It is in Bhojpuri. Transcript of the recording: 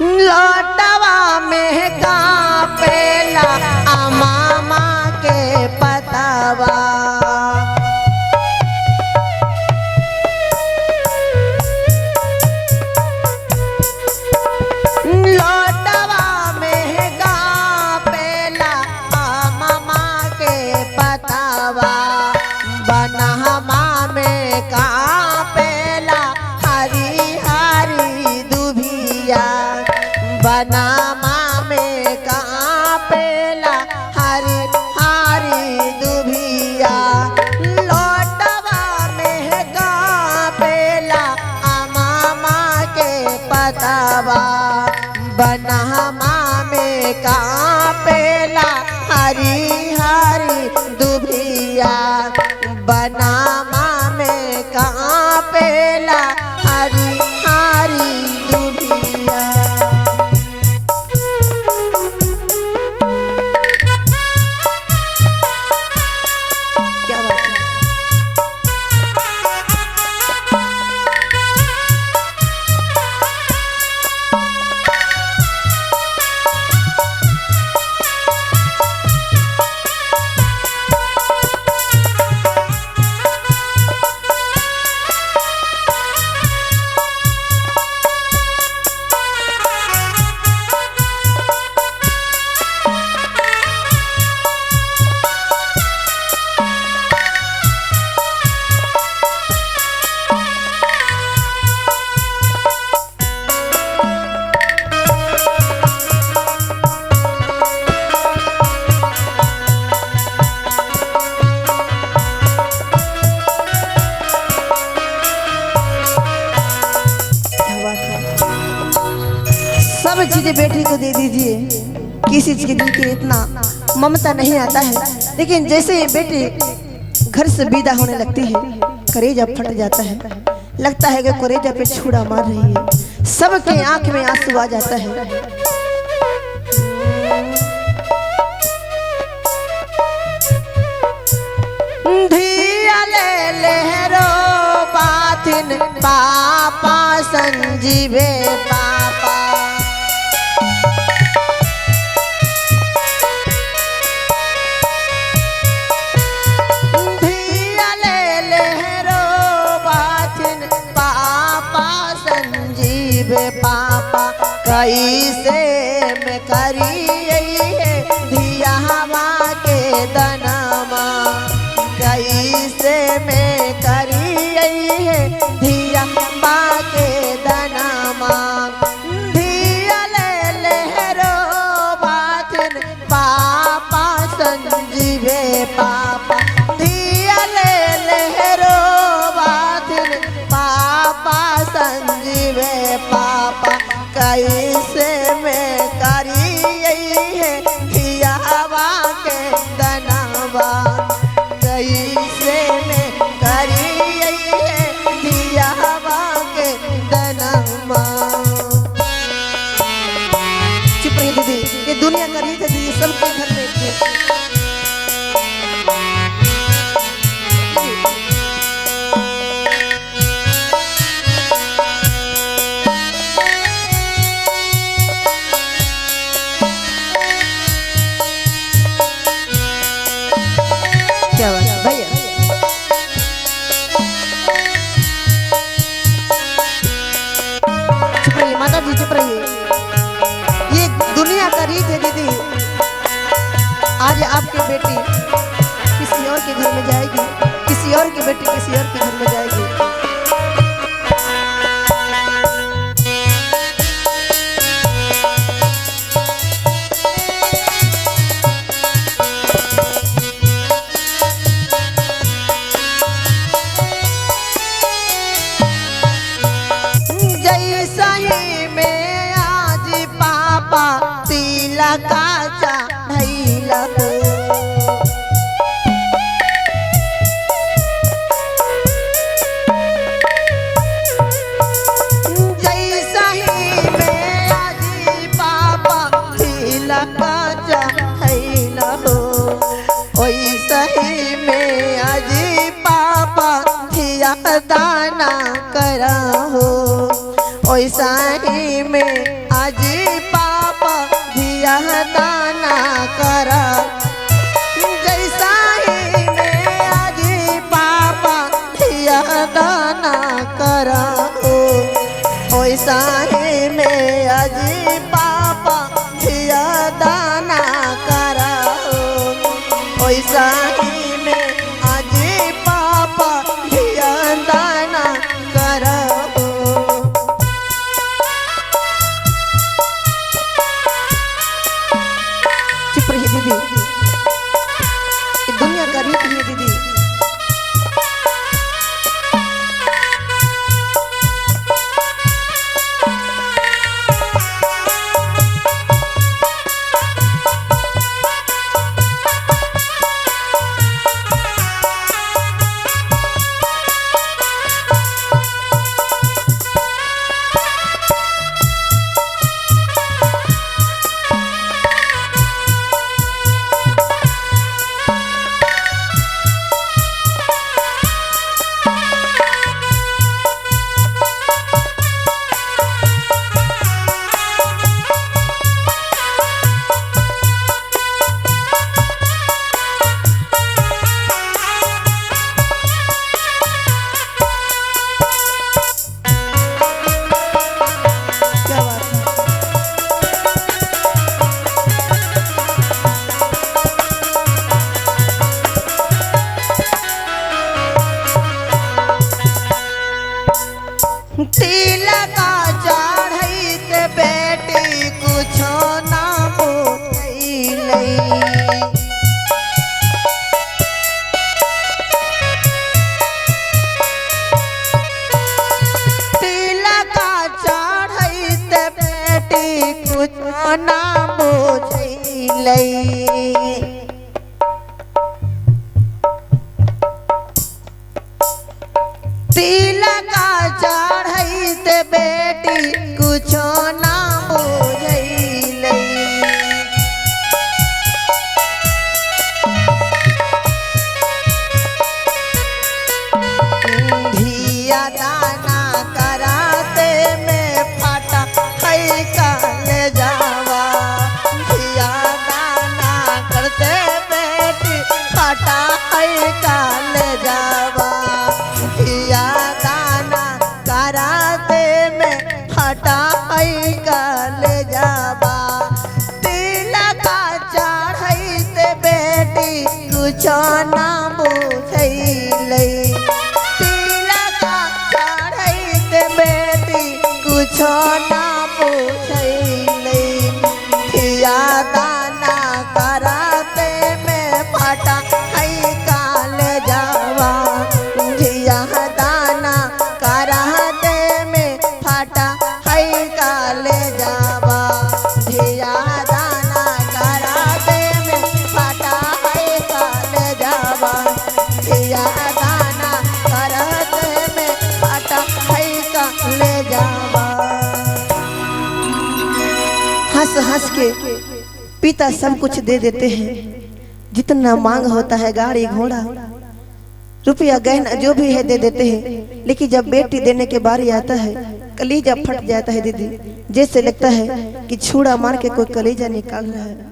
लौटवा में कापेला अमामा के पतावा लौटवा में कापेला अमामा के पतावा बनहमा में कापेला हरी हरी दुभिया बनामा में कापेला हरी हरी दुभिया लौटवा में कापेला अमामा के पतावा बनामा में कापेला हरी हरी दुभिया बनामा में कापेला हरी हरी दुभिया। सब चीजें बेटी को दे दीजिए, किसी चीज के दिल के इतना ममता नहीं आता है, लेकिन जैसे ये बेटी घर से विदा होने लगती है कलेजा फट जाता है, लगता है कि कलेजा पे छुरा मार रही है, सबके आंख में आंसू आ जाता है। धिया ले लहरो बाथिन पापा संजीवे पापा पापा कैसे में करी है धिया हवा के दनमा कैसे में करी है धिया हवा के दनमा धिया ले लहरो बाथिन पापा संजीवे पापा धिया ले लहरो बाथिन पापा संजीवे पापा कैसे में करी है धिया हवा के दनवा कैसे में करी है धिया हवा के दनवा। चुप रही दीदी, ये दुनिया का रीत है दीदी, सबके घर में माता जी चुप रहिए, ये दुनिया का रीत है दीदी। आज आपकी बेटी किसी और के घर में जाएगी, किसी और की बेटी किसी और के घर में जाएगी। जैसा ही में आज पापा तिलक चढ़ैला वैसा ही में आज पापा धिया दाना करा, जैसा ही में आज पापा धिया दाना करा, वैसा ही में आज पापा धिया दाना करा, वैसा ही में आज पापा धिया दाना करा। चुप रहिए दीदी, दुनिया का रीत है दीदी। तिलका चढ़ैत बेटी कुछो ना बोलैलै, तिलका चढ़ैत बेटी कुछो ना बोलैलै, तिलका चढ़ैत बेटी कुछो ना बुझैलै, धिया दाना कराते में फटा है काल जावा, धिया दाना करते बेटी फटा है काल जावा, धिया दाना कराते में फटा है काल जावा, तिलका चढ़ैत बेटी कुछो ना बुझैलै, तिलका चढ़ैत बेटी कुछो ना बुझैलै, धिया दाना कराते में फटा है काल जावा, धिया दाना कराते में फटा है काल जावा, धिया दाना कराते में फटा है काल जावा, धिया दाना कराते में फटा है काल जावा। हंस हंस के पिता सब कुछ दे देते हैं, जितना मांग होता है गाड़ी घोड़ा रुपया गहना जो भी है दे देते हैं, लेकिन जब बेटी देने के बारी आता है कलीजा फट जाता है दीदी, जैसे लगता है कि छुरा मार के कोई कलीजा निकाल रहा है।